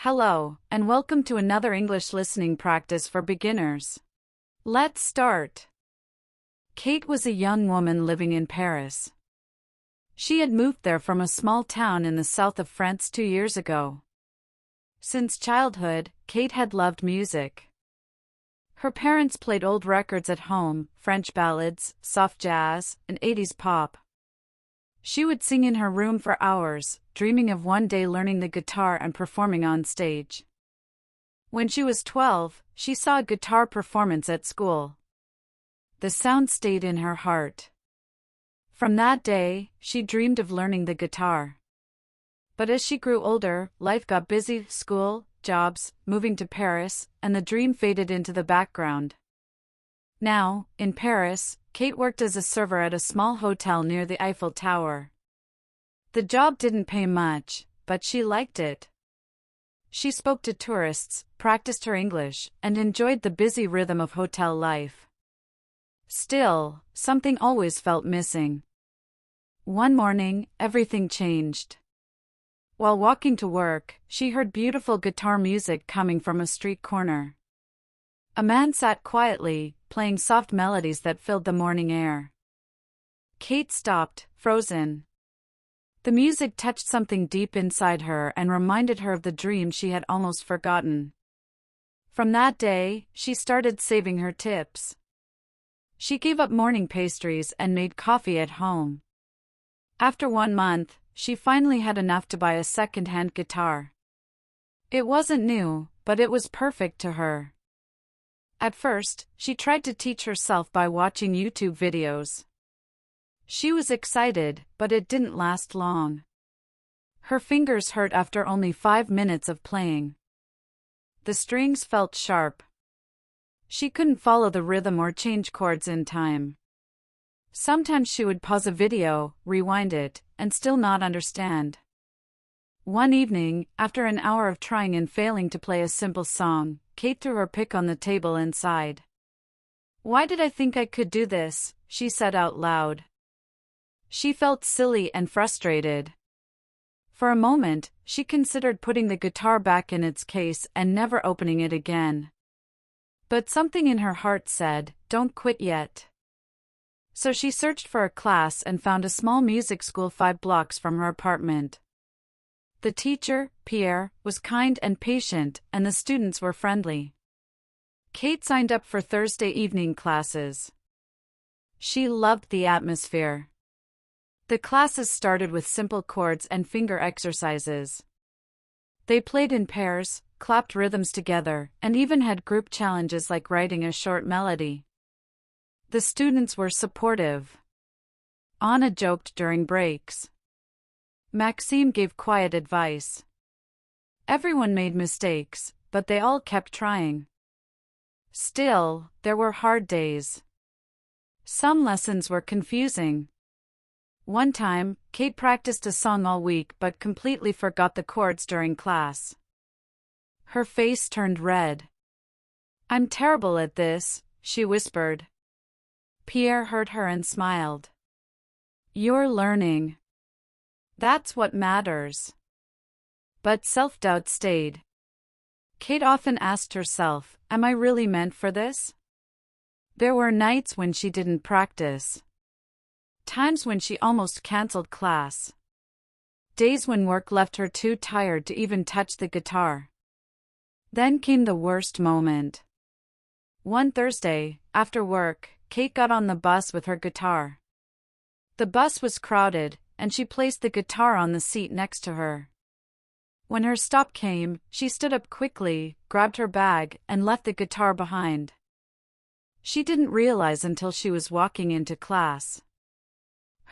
Hello, and welcome to another English listening practice for beginners. Let's start. Kate was a young woman living in Paris. She had moved there from a small town in the south of France 2 years ago. Since childhood, Kate had loved music. Her parents played old records at home, French ballads, soft jazz, and 80s pop. She would sing in her room for hours, dreaming of one day learning the guitar and performing on stage. When she was 12, she saw a guitar performance at school. The sound stayed in her heart. From that day, she dreamed of learning the guitar. But as she grew older, life got busy: school, jobs, moving to Paris, and the dream faded into the background. Now, in Paris, Kate worked as a server at a small hotel near the Eiffel Tower. The job didn't pay much, but she liked it. She spoke to tourists, practiced her English, and enjoyed the busy rhythm of hotel life. Still, something always felt missing. One morning, everything changed. While walking to work, she heard beautiful guitar music coming from a street corner. A man sat quietly, playing soft melodies that filled the morning air. Kate stopped, frozen. The music touched something deep inside her and reminded her of the dream she had almost forgotten. From that day, she started saving her tips. She gave up morning pastries and made coffee at home. After 1 month, she finally had enough to buy a second-hand guitar. It wasn't new, but it was perfect to her. At first, she tried to teach herself by watching YouTube videos. She was excited, but it didn't last long. Her fingers hurt after only 5 minutes of playing. The strings felt sharp. She couldn't follow the rhythm or change chords in time. Sometimes she would pause a video, rewind it, and still not understand. One evening, after an hour of trying and failing to play a simple song, Kate threw her pick on the table and sighed. "Why did I think I could do this?" she said out loud. She felt silly and frustrated. For a moment, she considered putting the guitar back in its case and never opening it again. But something in her heart said, "Don't quit yet." So she searched for a class and found a small music school 5 blocks from her apartment. The teacher, Pierre, was kind and patient, and the students were friendly. Kate signed up for Thursday evening classes. She loved the atmosphere. The classes started with simple chords and finger exercises. They played in pairs, clapped rhythms together, and even had group challenges like writing a short melody. The students were supportive. Anna joked during breaks. Maxime gave quiet advice. Everyone made mistakes, but they all kept trying. Still, there were hard days. Some lessons were confusing. One time, Kate practiced a song all week but completely forgot the chords during class. Her face turned red. "I'm terrible at this," she whispered. Pierre heard her and smiled. "You're learning. That's what matters." But self-doubt stayed. Kate often asked herself, "Am I really meant for this?" There were nights when she didn't practice. Times when she almost canceled class. Days when work left her too tired to even touch the guitar. Then came the worst moment. One Thursday, after work, Kate got on the bus with her guitar. The bus was crowded, and she placed the guitar on the seat next to her. When her stop came, she stood up quickly, grabbed her bag, and left the guitar behind. She didn't realize until she was walking into class.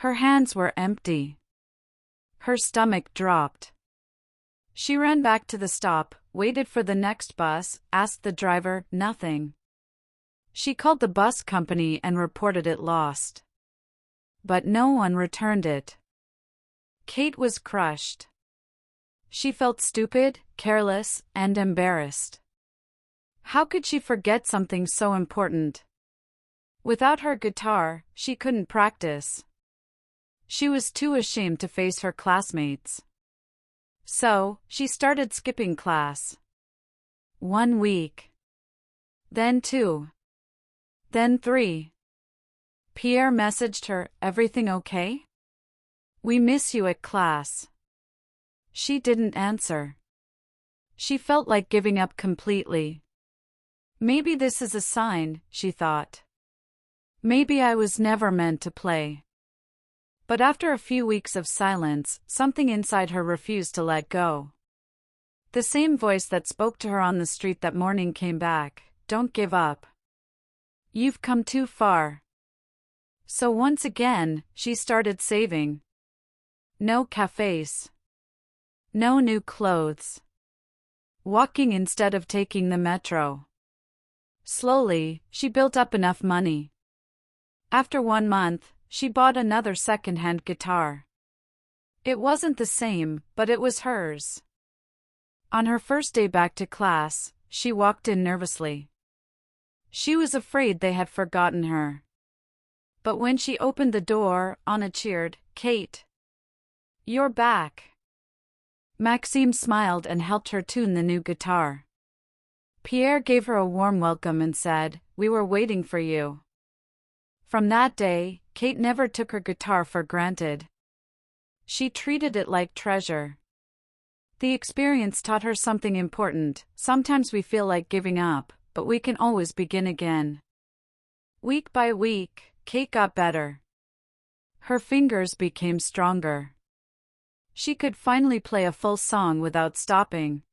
Her hands were empty. Her stomach dropped. She ran back to the stop, waited for the next bus, asked the driver, nothing. She called the bus company and reported it lost. But no one returned it. Kate was crushed. She felt stupid, careless, and embarrassed. How could she forget something so important? Without her guitar, she couldn't practice. She was too ashamed to face her classmates. So, she started skipping class. 1 week. Then 2. Then 3. Pierre messaged her, "Everything okay? We miss you at class." She didn't answer. She felt like giving up completely. Maybe this is a sign, she thought. Maybe I was never meant to play. But after a few weeks of silence, something inside her refused to let go. The same voice that spoke to her on the street that morning came back. "Don't give up. You've come too far." So once again, she started saving. No cafes. No new clothes. Walking instead of taking the metro. Slowly, she built up enough money. After 1 month, she bought another second-hand guitar. It wasn't the same, but it was hers. On her first day back to class, she walked in nervously. She was afraid they had forgotten her. But when she opened the door, Anna cheered, "Kate! You're back!" Maxime smiled and helped her tune the new guitar. Pierre gave her a warm welcome and said, "We were waiting for you." From that day, Kate never took her guitar for granted. She treated it like treasure. The experience taught her something important. Sometimes we feel like giving up, but we can always begin again. Week by week, Kate got better. Her fingers became stronger. She could finally play a full song without stopping.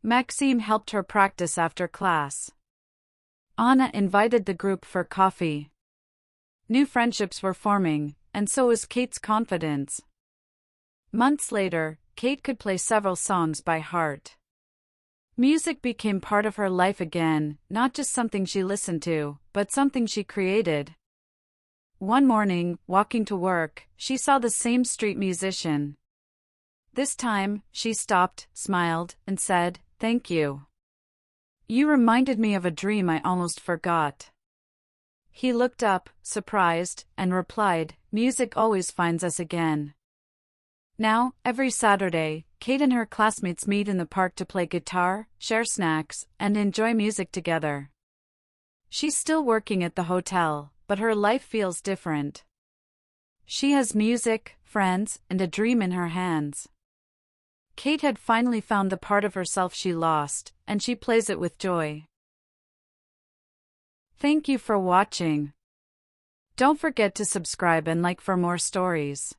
Maxime helped her practice after class. Anna invited the group for coffee. New friendships were forming, and so was Kate's confidence. Months later, Kate could play several songs by heart. Music became part of her life again, not just something she listened to, but something she created. One morning, walking to work, she saw the same street musician. This time, she stopped, smiled, and said, "Thank you. You reminded me of a dream I almost forgot." He looked up, surprised, and replied, "Music always finds us again." Now, every Saturday, Kate and her classmates meet in the park to play guitar, share snacks, and enjoy music together. She's still working at the hotel, but her life feels different. She has music, friends, and a dream in her hands. Kate had finally found the part of herself she lost, and she plays it with joy. Thank you for watching. Don't forget to subscribe and like for more stories.